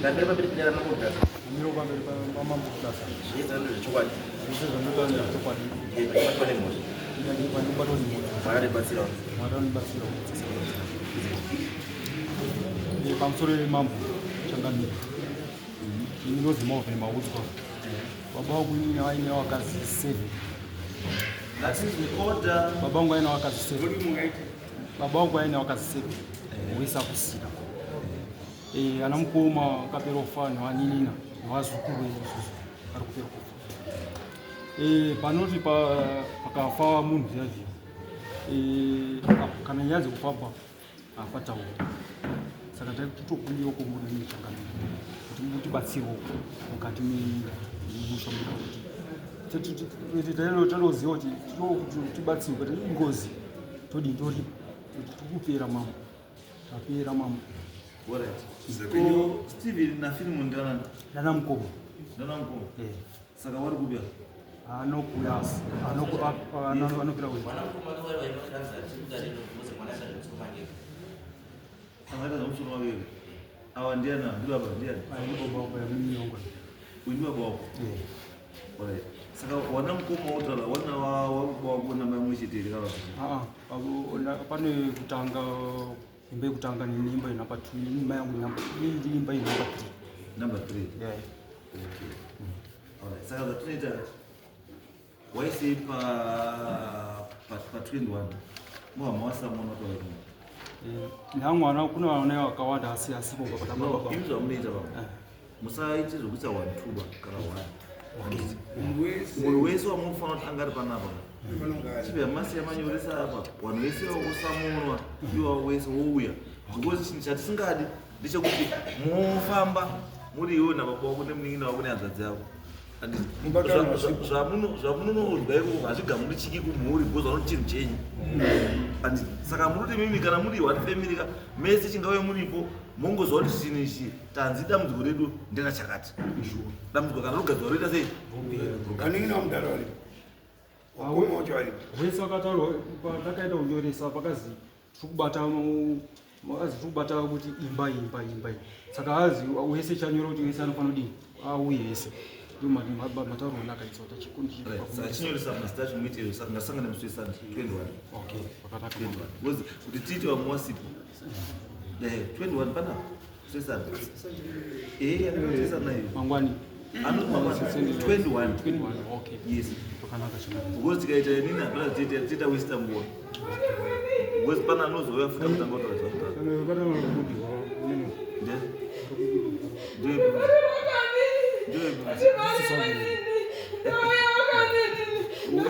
Ngapira pamberi peDare MUTASA. Miro pamberi MUTASA. Zvizvo zvechokwadi. Zvizvo zvinotaura chokwadi. Patone mhosva. Patone mhosva. Makatibatsirawo. Makatibatsirawo. Pamusoro pemambo changamira. Inonzi Movha neMaudzwa. Baba wangu inini aine wakazi 7. That is the order. Baba wangu aine wakazi 7. Baba wangu aine wakazi 7. Wesa kusina. Ana mukoma akapera kufa nevaninina nevazukuru veisusu ari kupera kufa. Panoti pakafa munhu zviya zviya kana nyaya dzekufamba hapataura. Saka tatokumbirawo kumburi nechangamira kuti mutibatsirewo mukati memusha kuti tanoziva kuti tibatsirwe kuti ingozi todi tikupera mambo tapera mambo. Steven na film ndana Dana mukoma. Saka wari kubya anokuya anokira wewe sanga zvamusoro wake awa ndiana ndibaba ndiana baba yaminyongo unywa baba alright saka wana mukoma utala wana wakuona mamwe chitiri kana pane kutanga imba yekutanga neimba inamba 2 imba yangu imba inamba 3 number 3 yeah okay alright saka zvatinoita waisei pa 21 mwasamona toa namwana kuna vana vakawanda asi asipo baba izvo zvamunoita baba musaite zvokuisa 1 tuba kana 1 munhu wese wamunofanira kuti anga ari panapa chibva masiya manyoresa apa vanhu vese vakusamunwa iwa wese wouya because chinhu chatisingadi ndechekuti mofamba muri iwo nababa wako nemunin'ina wako nehanzvadzi yavo zvamunonodya iko hazvigamuri chiki kumhuri because vanoti chinhu chenyu saka munoti mimi kana muri one family mese chingave muripo mongoziva kuti chinhu ichi tanzi dambudziko redu ndena chakati dambudziko kana rogadzwa roita sei kanin'ina wamudara wari wese vakataurwa patakaita kunyoresa pakazi tikubata kuti imba saka azi wese chanyora kuti wese anofanira kudini auye wese matauro anakaisa kuti achichinyoresa mazita achimutiro saka ngasangana muswesani 21 kuti tiiti vamuwasipo 21 pana swesani anotesana iyo mangwani 21 yes because tikaita nini hapana tiita westa nguva because pana anozouya futa kutanga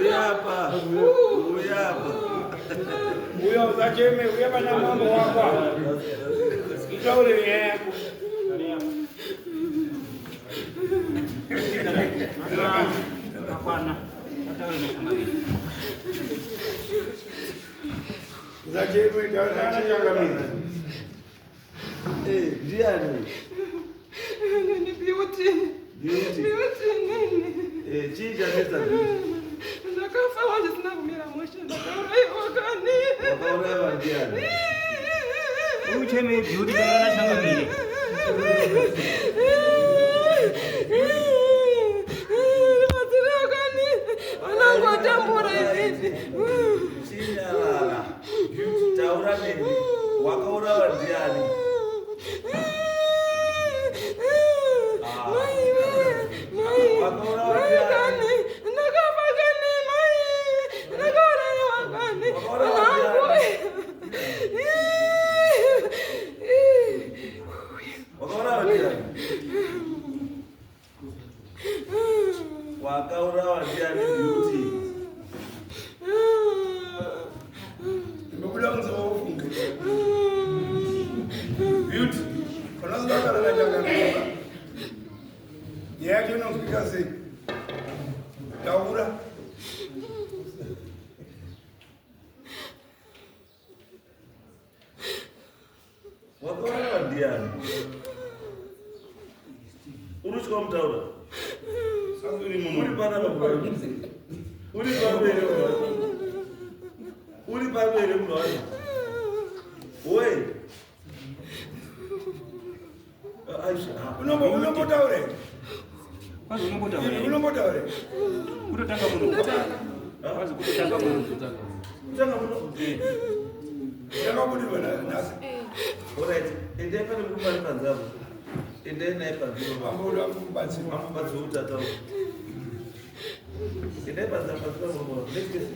uyapa uyo uzacheme uyapa na mambo wako itaure yako hapana uzacheme tana changamira ndiani ni beauty nini chii chanetsa ndakafa wanje sina kumira mosha ndakauraiwa kani wakauraiwa ndiani ucheme beauty kana changamire chinyalala taura neni wakaurawa ndiani wakaurawa ndiani beauty ndikuda kunzwa ufunge beauty konazakala na changamira yake unozwika sei taura wakaurawa ndiani urutya mutaura uri panapa uri pamberi munhu wacho we unombotaure Kwazi unombotaure. unombotaure Kutotanga munhu. Kwazi kutotanga munhu. yakabudirwa nhasi Alright, endai pane mukubari panzavo. Endai naye panziro. amboda kubatsirwa Ambadzo utata. Endai panzavo panziro. Next case.